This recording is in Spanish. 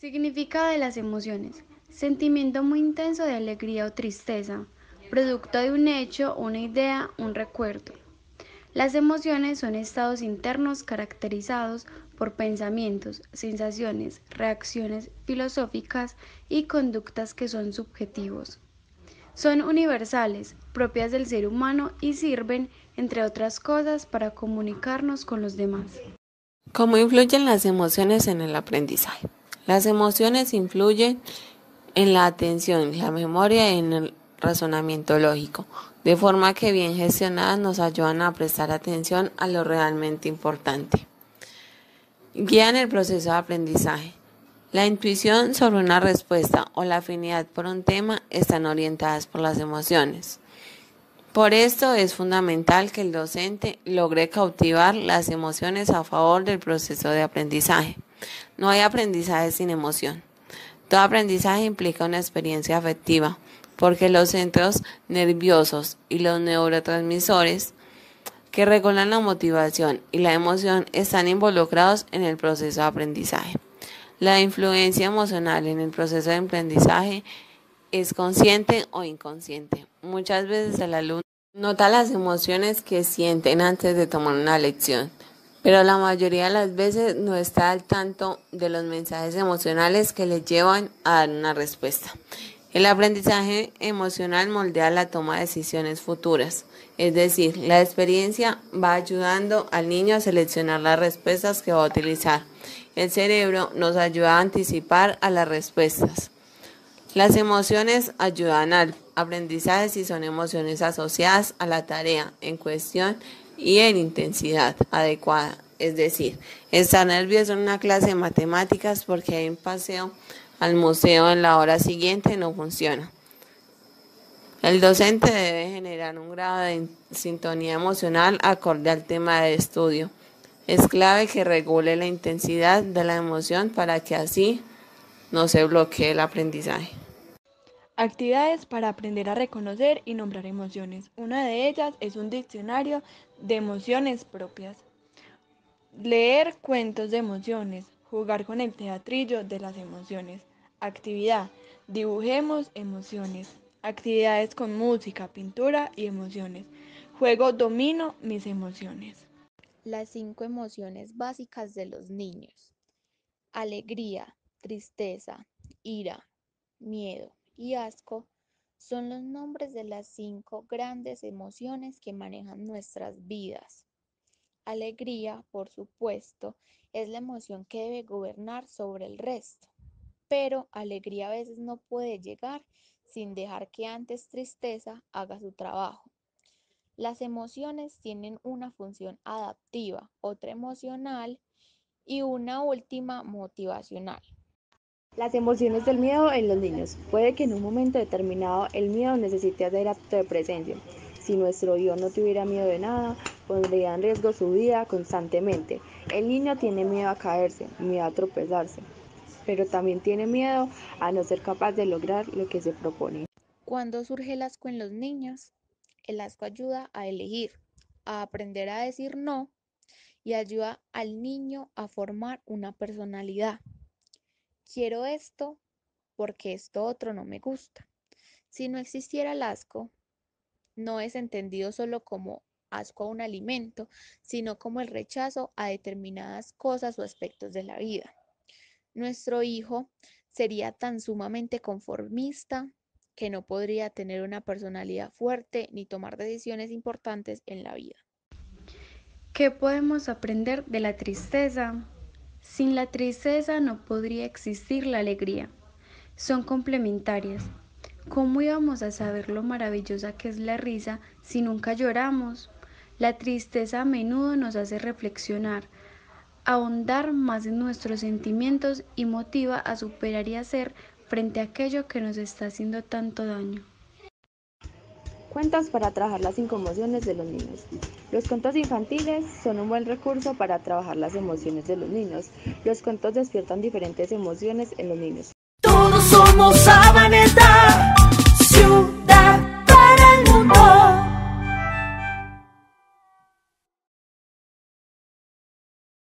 Significado de las emociones. Sentimiento muy intenso de alegría o tristeza, producto de un hecho, una idea, un recuerdo. Las emociones son estados internos caracterizados por pensamientos, sensaciones, reacciones filosóficas y conductas que son subjetivos. Son universales, propias del ser humano y sirven, entre otras cosas, para comunicarnos con los demás. ¿Cómo influyen las emociones en el aprendizaje? Las emociones influyen en la atención, la memoria y en el razonamiento lógico, de forma que bien gestionadas nos ayudan a prestar atención a lo realmente importante. Guían el proceso de aprendizaje. La intuición sobre una respuesta o la afinidad por un tema están orientadas por las emociones. Por esto es fundamental que el docente logre cautivar las emociones a favor del proceso de aprendizaje. No hay aprendizaje sin emoción. Todo aprendizaje implica una experiencia afectiva, porque los centros nerviosos y los neurotransmisores que regulan la motivación y la emoción están involucrados en el proceso de aprendizaje. La influencia emocional en el proceso de aprendizaje es consciente o inconsciente. Muchas veces el alumno nota las emociones que sienten antes de tomar una lección, pero la mayoría de las veces no está al tanto de los mensajes emocionales que le llevan a dar una respuesta. El aprendizaje emocional moldea la toma de decisiones futuras, es decir, la experiencia va ayudando al niño a seleccionar las respuestas que va a utilizar. El cerebro nos ayuda a anticipar a las respuestas. Las emociones ayudan al aprendizaje si son emociones asociadas a la tarea en cuestión y en intensidad adecuada. Es decir, estar nervioso en una clase de matemáticas porque hay un paseo al museo en la hora siguiente no funciona. El docente debe generar un grado de sintonía emocional acorde al tema de estudio. Es clave que regule la intensidad de la emoción para que así no se bloquee el aprendizaje. Actividades para aprender a reconocer y nombrar emociones. Una de ellas es un diccionario de emociones propias. Leer cuentos de emociones. Jugar con el teatrillo de las emociones. Actividad. Dibujemos emociones. Actividades con música, pintura y emociones. Juego domino mis emociones. Las 5 emociones básicas de los niños: alegría, tristeza, ira, miedo y asco son los nombres de las 5 grandes emociones que manejan nuestras vidas. Alegría, por supuesto, es la emoción que debe gobernar sobre el resto, pero alegría a veces no puede llegar sin dejar que antes tristeza haga su trabajo. Las emociones tienen una función adaptiva, otra emocional y una última motivacional. Las emociones del miedo en los niños. Puede que en un momento determinado el miedo necesite hacer acto de presencia. Si nuestro hijo no tuviera miedo de nada, pondría en riesgo su vida constantemente. El niño tiene miedo a caerse, miedo a tropezarse, pero también tiene miedo a no ser capaz de lograr lo que se propone. Cuando surge el asco en los niños, el asco ayuda a elegir, a aprender a decir no y ayuda al niño a formar una personalidad. Quiero esto porque esto otro no me gusta. Si no existiera el asco, no es entendido solo como asco a un alimento, sino como el rechazo a determinadas cosas o aspectos de la vida. Nuestro hijo sería tan sumamente conformista que no podría tener una personalidad fuerte ni tomar decisiones importantes en la vida. ¿Qué podemos aprender de la tristeza? Sin la tristeza no podría existir la alegría. Son complementarias. ¿Cómo íbamos a saber lo maravillosa que es la risa si nunca lloramos? La tristeza a menudo nos hace reflexionar, ahondar más en nuestros sentimientos y motiva a superar y hacer frente a aquello que nos está haciendo tanto daño. Cuentos para trabajar las 5 emociones de los niños. Los cuentos infantiles son un buen recurso para trabajar las emociones de los niños. Los cuentos despiertan diferentes emociones en los niños. Todos somos Sabaneta.